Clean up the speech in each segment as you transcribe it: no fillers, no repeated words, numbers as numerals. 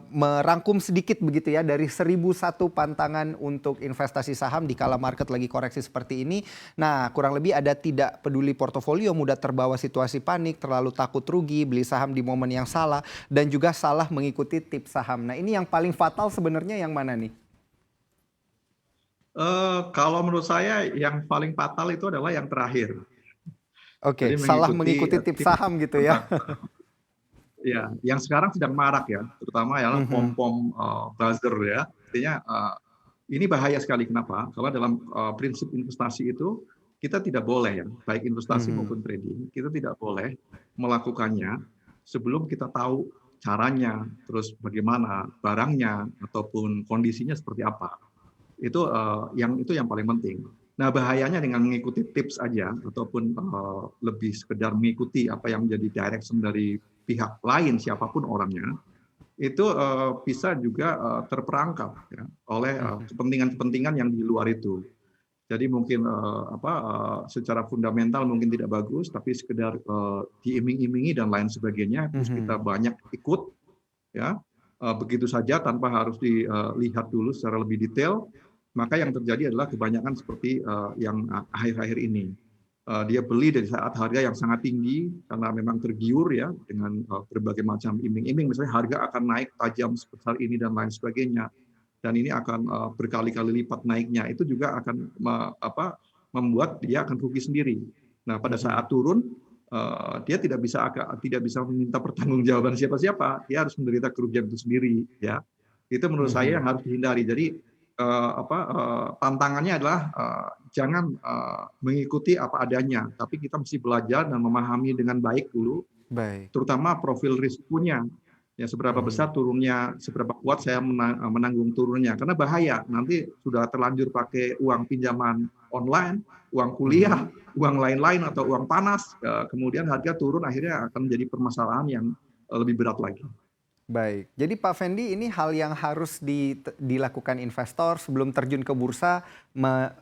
Merangkum sedikit begitu ya dari 1.001 pantangan untuk investasi saham di kala market lagi koreksi seperti ini. Nah, kurang lebih ada tidak peduli portofolio, mudah terbawa situasi panik, terlalu takut rugi, beli saham di momen yang salah, dan juga salah mengikuti tips saham. Nah, ini yang paling fatal sebenarnya yang mana nih? Kalau menurut saya yang paling fatal itu adalah yang terakhir. Oke, Jadi salah mengikuti mengikuti tips tips saham gitu ya. tentang ya, yang sekarang sedang marak ya, terutama ya Mhm, pom-pom buzzer ya. Artinya ini bahaya sekali. Kenapa? Karena dalam prinsip investasi itu kita tidak boleh ya, baik investasi mhm. maupun trading, kita tidak boleh melakukannya sebelum kita tahu caranya, terus bagaimana barangnya ataupun kondisinya seperti apa. Itu yang paling penting. Nah, bahayanya dengan mengikuti tips aja ataupun lebih sekedar mengikuti apa yang menjadi direction dari pihak lain siapapun orangnya, itu bisa juga terperangkap ya, oleh Mhm. kepentingan-kepentingan yang di luar itu. Jadi mungkin secara fundamental mungkin tidak bagus, tapi sekedar diiming-imingi dan lain sebagainya, terus kita Mhm. banyak ikut ya, begitu saja tanpa harus dilihat dulu secara lebih detail, maka yang terjadi adalah kebanyakan seperti yang akhir-akhir ini. Dia beli dari saat harga yang sangat tinggi karena memang tergiur ya dengan berbagai macam iming-iming, misalnya harga akan naik tajam sebesar ini dan lain sebagainya, dan ini akan berkali-kali lipat naiknya. Itu juga akan membuat dia akan rugi sendiri. Nah, pada Mhm. saat turun dia tidak bisa meminta pertanggungjawaban siapa-siapa, dia harus menderita kerugian itu sendiri ya. Itu menurut saya yang Mhm. harus dihindari. Jadi tantangannya adalah jangan mengikuti apa adanya, tapi kita mesti belajar dan memahami dengan baik dulu, Baik. terutama profil risikonya. Ya, seberapa Mhm. besar turunnya, seberapa kuat saya menanggung turunnya. Karena bahaya, nanti sudah terlanjur pakai uang pinjaman online, uang Mhm. kuliah, uang lain-lain atau uang panas, kemudian harga turun akhirnya akan menjadi permasalahan yang lebih berat lagi. Baik. Jadi Pak Fendi, ini hal yang harus dilakukan investor sebelum terjun ke bursa,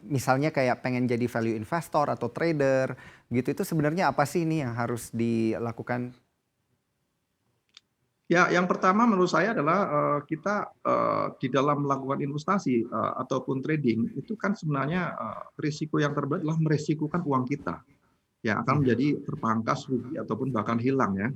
misalnya kayak pengen jadi value investor atau trader gitu, itu sebenarnya apa sih ini yang harus dilakukan? Ya, yang pertama menurut saya adalah kita di dalam melakukan investasi ataupun trading itu kan sebenarnya risiko yang terberat adalah meresikukan uang kita yang akan Mhm. menjadi terpangkas rugi ataupun bahkan hilang ya.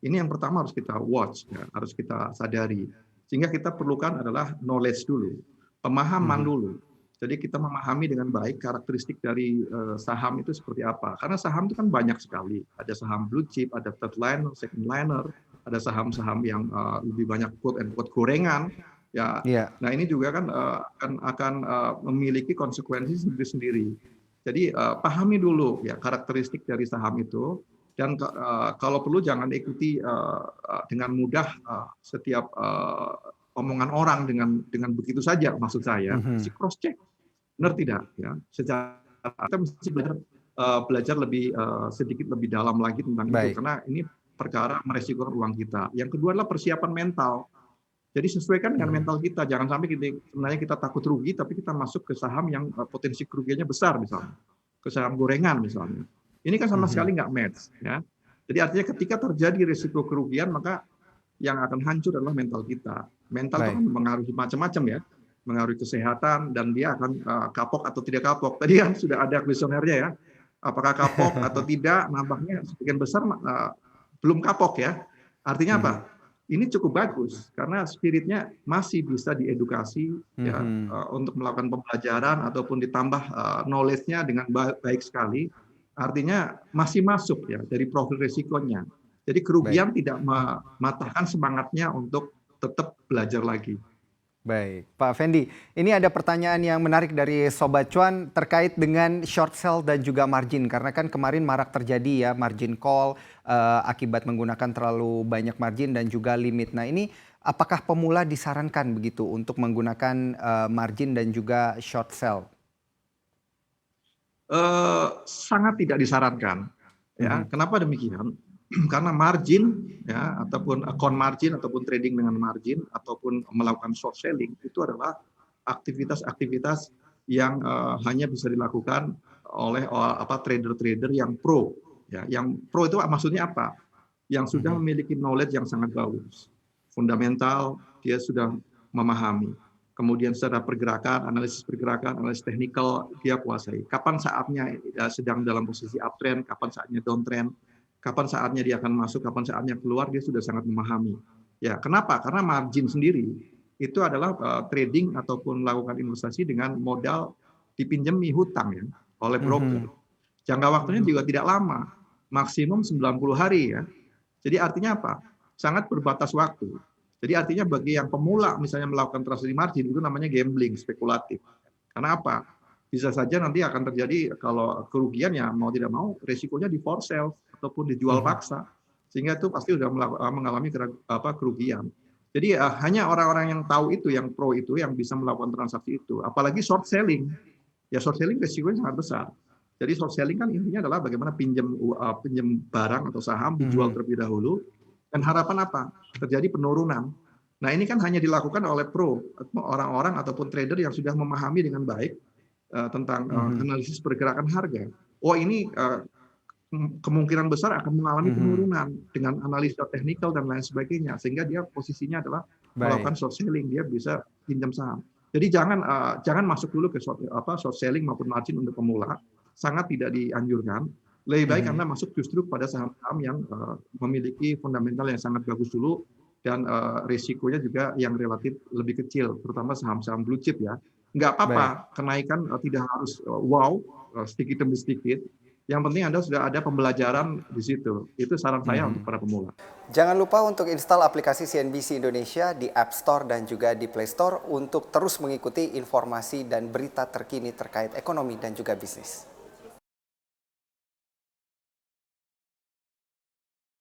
Ini yang pertama harus kita watch ya, harus kita sadari. Sehingga kita perlukan adalah knowledge dulu, pemahaman Mhm. dulu. Jadi kita memahami dengan baik karakteristik dari saham itu seperti apa. Karena saham itu kan banyak sekali. Ada saham blue chip, ada third liner, second liner, ada saham-saham yang lebih banyak quote and quote gorengan. Ya, Iya. nah ini juga kan akan memiliki konsekuensi sendiri-sendiri. Jadi pahami dulu ya karakteristik dari saham itu, dan kalau perlu jangan ikuti dengan mudah setiap omongan orang dengan begitu saja. Maksud saya mesti Mhm. cross check, benar tidak ya, secara kita mesti belajar lebih sedikit lebih dalam lagi tentang itu, Baik. karena ini perkara meresikokan uang kita. Yang kedua adalah persiapan mental. Jadi sesuaikan dengan Mhm. mental kita, jangan sampai sebenarnya kita takut rugi tapi kita masuk ke saham yang potensi kerugiannya besar misalnya, ke saham gorengan misalnya. Ini kan sama Mhm. sekali nggak match ya. Jadi artinya ketika terjadi risiko kerugian, maka yang akan hancur adalah mental kita. Mental itu kan Baik. mengaruhi macam-macam ya, mengaruhi kesehatan, dan dia akan kapok atau tidak kapok. Tadi kan sudah ada kuesionernya ya, apakah kapok atau tidak, nampaknya sebagian besar belum kapok ya. Artinya apa? Mhm. Ini cukup bagus karena spiritnya masih bisa diedukasi ya, Mhm. untuk melakukan pembelajaran ataupun ditambah knowledge-nya dengan baik sekali. Artinya masih masuk ya dari profil risikonya. Jadi Baik. kerugian tidak mematahkan semangatnya untuk tetap belajar lagi. Baik, Pak Fendi, ini ada pertanyaan yang menarik dari Sobat Cuan terkait dengan short sell dan juga margin. Karena kan kemarin marak terjadi ya margin call akibat menggunakan terlalu banyak margin dan juga limit. Nah ini apakah pemula disarankan begitu untuk menggunakan margin dan juga short sell? Sangat tidak disarankan ya. Mhm. Kenapa demikian? Karena margin ya, ataupun account margin ataupun trading dengan margin ataupun melakukan short selling itu adalah aktivitas-aktivitas yang hanya bisa dilakukan oleh trader-trader yang pro ya. Yang pro itu maksudnya apa? Yang sudah Mhm. memiliki knowledge yang sangat bagus. fundamental, dia sudah memahami. Kemudian secara pergerakan, analisis teknikal, dia kuasai. Kapan saatnya sedang dalam posisi uptrend, kapan saatnya downtrend, kapan saatnya dia akan masuk, kapan saatnya keluar, dia sudah sangat memahami. Ya, kenapa? Karena margin sendiri itu adalah trading ataupun melakukan investasi dengan modal dipinjami hutang ya oleh broker. Jangka waktunya juga tidak lama, maksimum 90 hari ya. Jadi artinya apa? Sangat berbatas waktu. Jadi artinya bagi yang pemula misalnya melakukan transaksi margin itu namanya gambling, spekulatif. Karena apa? Bisa saja nanti akan terjadi kalau kerugiannya mau tidak mau resikonya di force sell ataupun dijual paksa. Sehingga itu pasti sudah mengalami kerugian. Jadi hanya orang-orang yang tahu itu, yang pro itu yang bisa melakukan transaksi itu. Apalagi short selling. Ya short selling resikonya sangat besar. Jadi short selling kan intinya adalah bagaimana pinjam barang atau saham dijual terlebih dahulu. Dan harapan apa? Terjadi penurunan. Nah ini kan hanya dilakukan oleh pro, orang-orang ataupun trader yang sudah memahami dengan baik tentang analisis pergerakan harga. Oh ini kemungkinan besar akan mengalami penurunan dengan analisa teknikal dan lain sebagainya. Sehingga dia posisinya adalah melakukan short selling, dia bisa pinjam saham. Jadi jangan masuk dulu ke short selling maupun margin untuk pemula. Sangat tidak dianjurkan. Lebih baik Anda masuk justru pada saham-saham yang memiliki fundamental yang sangat bagus dulu dan risikonya juga yang relatif lebih kecil, terutama saham-saham blue chip ya. Nggak apa-apa, kenaikan tidak harus wow, sedikit demi sedikit. Yang penting Anda sudah ada pembelajaran di situ. Itu saran saya untuk para pemula. Jangan lupa untuk install aplikasi CNBC Indonesia di App Store dan juga di Play Store untuk terus mengikuti informasi dan berita terkini terkait ekonomi dan juga bisnis.